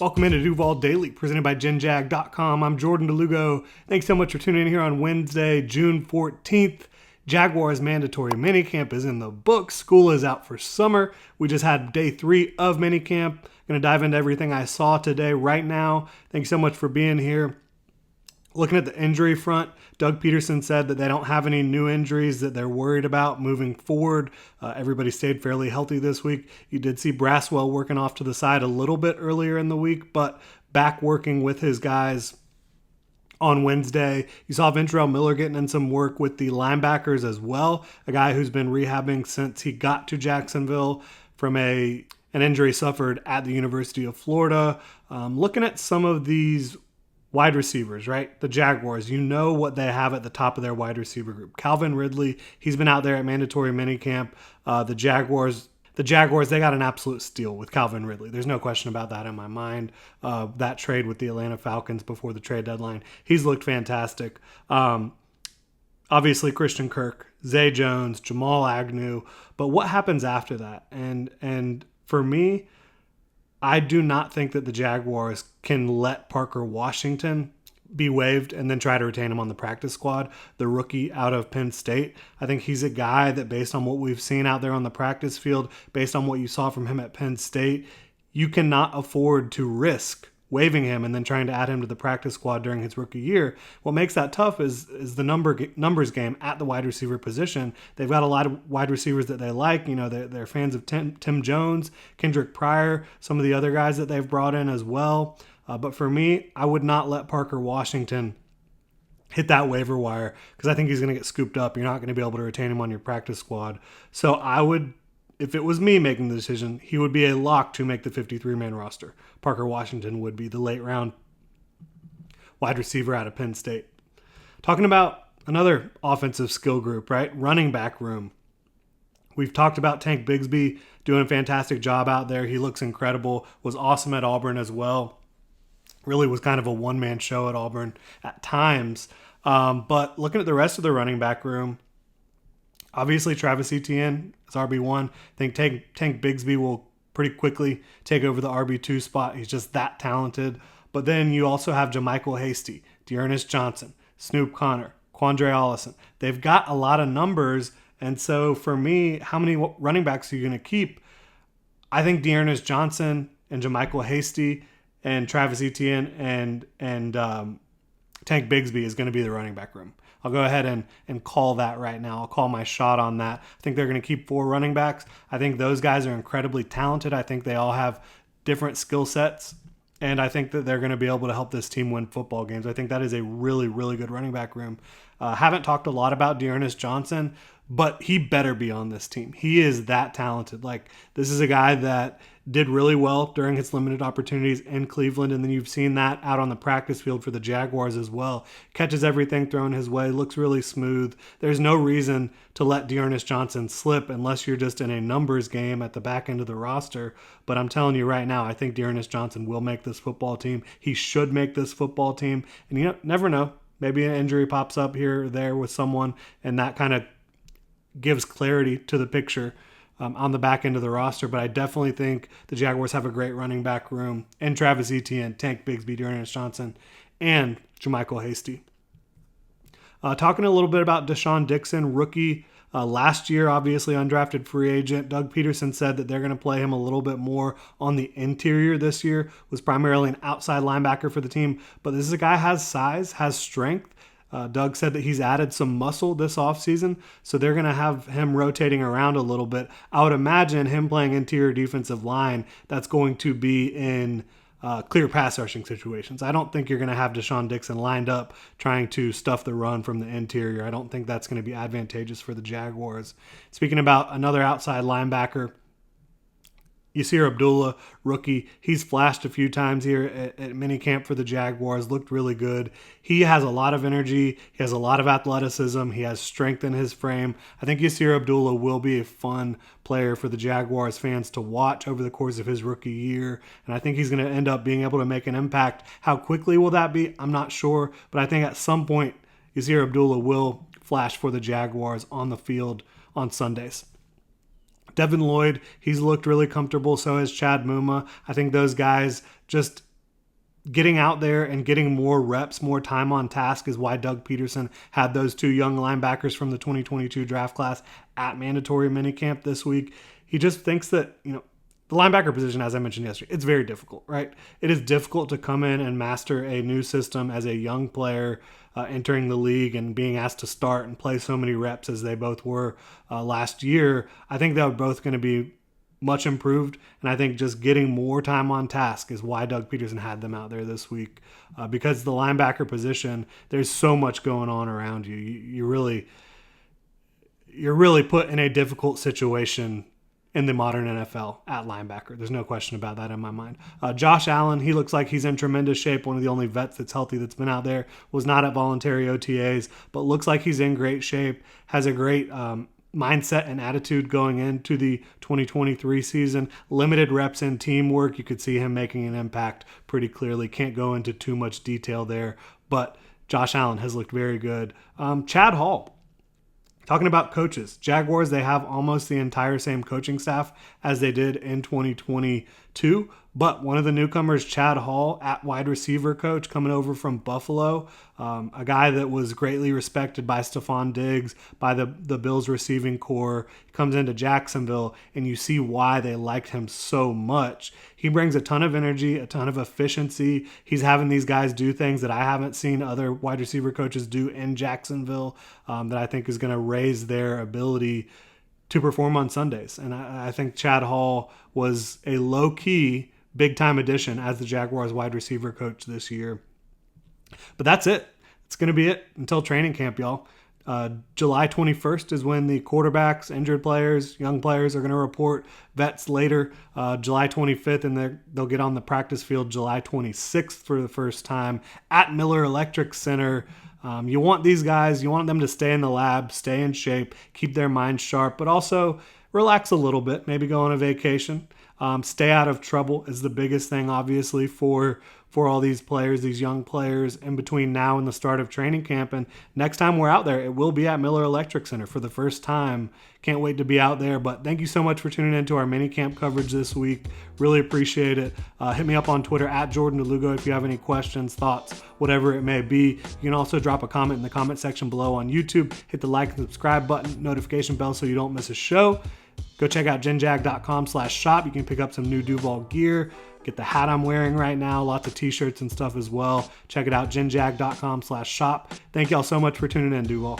Welcome into Duval Daily, presented by GenJag.com. I'm Jordan Lugo. Thanks so much for tuning in here on Wednesday, June 14th. Jaguars Mandatory Minicamp is in the books. School is out for summer. We just had day 3 of minicamp. Going to dive into everything I saw today right now. Thanks so much for being here. Looking at the injury front, Doug Peterson said that they don't have any new injuries that they're worried about moving forward. Everybody stayed fairly healthy this week. You did see Braswell working off to the side a little bit earlier in the week, but back working with his guys on Wednesday. You saw Ventrell Miller getting in some work with the linebackers as well, a guy who's been rehabbing since he got to Jacksonville from an injury suffered at the University of Florida. Looking at some of these wide receivers, right? The Jaguars, you know what they have at the top of their wide receiver group. Calvin Ridley, he's been out there at mandatory minicamp. The Jaguars, they got an absolute steal with Calvin Ridley. There's no question about that in my mind. That trade with the Atlanta Falcons before the trade deadline, he's looked fantastic. Obviously, Christian Kirk, Zay Jones, Jamal Agnew. But what happens after that? And for me, I do not think that the Jaguars can let Parker Washington be waived and then try to retain him on the practice squad, the rookie out of Penn State. I think he's a guy that, based on what we've seen out there on the practice field, based on what you saw from him at Penn State, you cannot afford to risk waiving him and then trying to add him to the practice squad during his rookie year. What makes that tough is the numbers game at the wide receiver position. They've got a lot of wide receivers that they like. You know, they're fans of Tim Jones, Kendrick Pryor, some of the other guys that they've brought in as well. But for me, I would not let Parker Washington hit that waiver wire because I think he's going to get scooped up. You're not going to be able to retain him on your practice squad. So I would, if it was me making the decision, he would be a lock to make the 53-man roster. Parker Washington would be the late-round wide receiver out of Penn State. Talking about another offensive skill group, right? Running back room. We've talked about Tank Bigsby doing a fantastic job out there. He looks incredible. Was awesome at Auburn as well. Really was kind of a one-man show at Auburn at times. But looking at the rest of the running back room, obviously, Travis Etienne is RB1. I think Tank Bigsby will pretty quickly take over the RB2 spot. He's just that talented. But then you also have JaMycal Hasty, Dearness Johnson, Snoop Connor, Quandre Ollison. They've got a lot of numbers. And so for me, how many running backs are you going to keep? I think Dearness Johnson and JaMycal Hasty and Travis Etienne and Tank Bigsby is going to be the running back room. I'll go ahead and call that right now. I'll call my shot on that. I think they're going to keep 4 running backs. I think those guys are incredibly talented. I think they all have different skill sets, and I think that they're going to be able to help this team win football games. I think that is a really, really good running back room. Haven't talked a lot about Dearness Johnson, but he better be on this team. He is that talented. Like, this is a guy that did really well during his limited opportunities in Cleveland, and then you've seen that out on the practice field for the Jaguars as well. Catches everything thrown his way, looks really smooth. There's no reason to let Dearness Johnson slip unless you're just in a numbers game at the back end of the roster. But I'm telling you right now, I think Dearness Johnson will make this football team. He should make this football team. And you never know. Maybe an injury pops up here or there with someone, and that kind of gives clarity to the picture on the back end of the roster. But I definitely think the Jaguars have a great running back room, and Travis Etienne, Tank Bigsby, Dearness Johnson, and JaMycal Hasty. Talking a little bit about Deshaun Dixon, rookie last year, obviously undrafted free agent. Doug Peterson said that they're going to play him a little bit more on the interior this year. Was primarily an outside linebacker for the team, but this is a guy has size, has strength. Doug said that he's added some muscle this offseason, so they're going to have him rotating around a little bit. I would imagine him playing interior defensive line, that's going to be in clear pass rushing situations. I don't think you're going to have Deshaun Dixon lined up trying to stuff the run from the interior. I don't think that's going to be advantageous for the Jaguars. Speaking about another outside linebacker, Yasir Abdullah, rookie, he's flashed a few times here at minicamp for the Jaguars, looked really good. He has a lot of energy. He has a lot of athleticism. He has strength in his frame. I think Yasir Abdullah will be a fun player for the Jaguars fans to watch over the course of his rookie year, and I think he's going to end up being able to make an impact. How quickly will that be? I'm not sure, but I think at some point Yasir Abdullah will flash for the Jaguars on the field on Sundays. Devin Lloyd, he's looked really comfortable. So has Chad Muma. I think those guys just getting out there and getting more reps, more time on task is why Doug Peterson had those 2 young linebackers from the 2022 draft class at mandatory minicamp this week. He just thinks that, the linebacker position, as I mentioned yesterday, it's very difficult, right? It is difficult to come in and master a new system as a young player entering the league and being asked to start and play so many reps as they both were last year. I think they're both going to be much improved, and I think just getting more time on task is why Doug Peterson had them out there this week, because the linebacker position, there's so much going on around you. You're really put in a difficult situation in the modern NFL at linebacker. There's no question about that in my mind. Josh Allen, he looks like he's in tremendous shape. One of the only vets that's healthy that's been out there. Was not at voluntary OTAs, but looks like he's in great shape. Has a great mindset and attitude going into the 2023 season. Limited reps in teamwork. You could see him making an impact pretty clearly. Can't go into too much detail there, but Josh Allen has looked very good. Chad Hall. Talking about coaches, Jaguars, they have almost the entire same coaching staff as they did in 2022. But one of the newcomers, Chad Hall, at wide receiver coach, coming over from Buffalo, a guy that was greatly respected by Stephon Diggs, by the Bills receiving core, comes into Jacksonville, and you see why they liked him so much. He brings a ton of energy, a ton of efficiency. He's having these guys do things that I haven't seen other wide receiver coaches do in Jacksonville that I think is going to raise their ability to perform on Sundays. And I think Chad Hall was a low-key big-time addition as the Jaguars wide receiver coach this year. But that's it. It's going to be it until training camp, y'all. July 21st is when the quarterbacks, injured players, young players are going to report. Vets later, July 25th, and they'll get on the practice field July 26th for the first time at Miller Electric Center. You want these guys, you want them to stay in the lab, stay in shape, keep their minds sharp, but also relax a little bit, maybe go on a vacation. Stay out of trouble is the biggest thing, obviously, for all these players, these young players, in between now and the start of training camp. And next time we're out there, it will be at Miller Electric Center for the first time. Can't wait to be out there. But thank you so much for tuning into our minicamp coverage this week. Really appreciate it. Hit me up on Twitter at Jordan DeLugo if you have any questions, thoughts, whatever it may be. You can also drop a comment in the comment section below on YouTube. Hit the like and subscribe button, notification bell so you don't miss a show. Go check out genjag.com/shop. You can pick up some new Duval gear. Get the hat I'm wearing right now. Lots of t-shirts and stuff as well. Check it out, genjag.com/shop. Thank y'all so much for tuning in, Duval.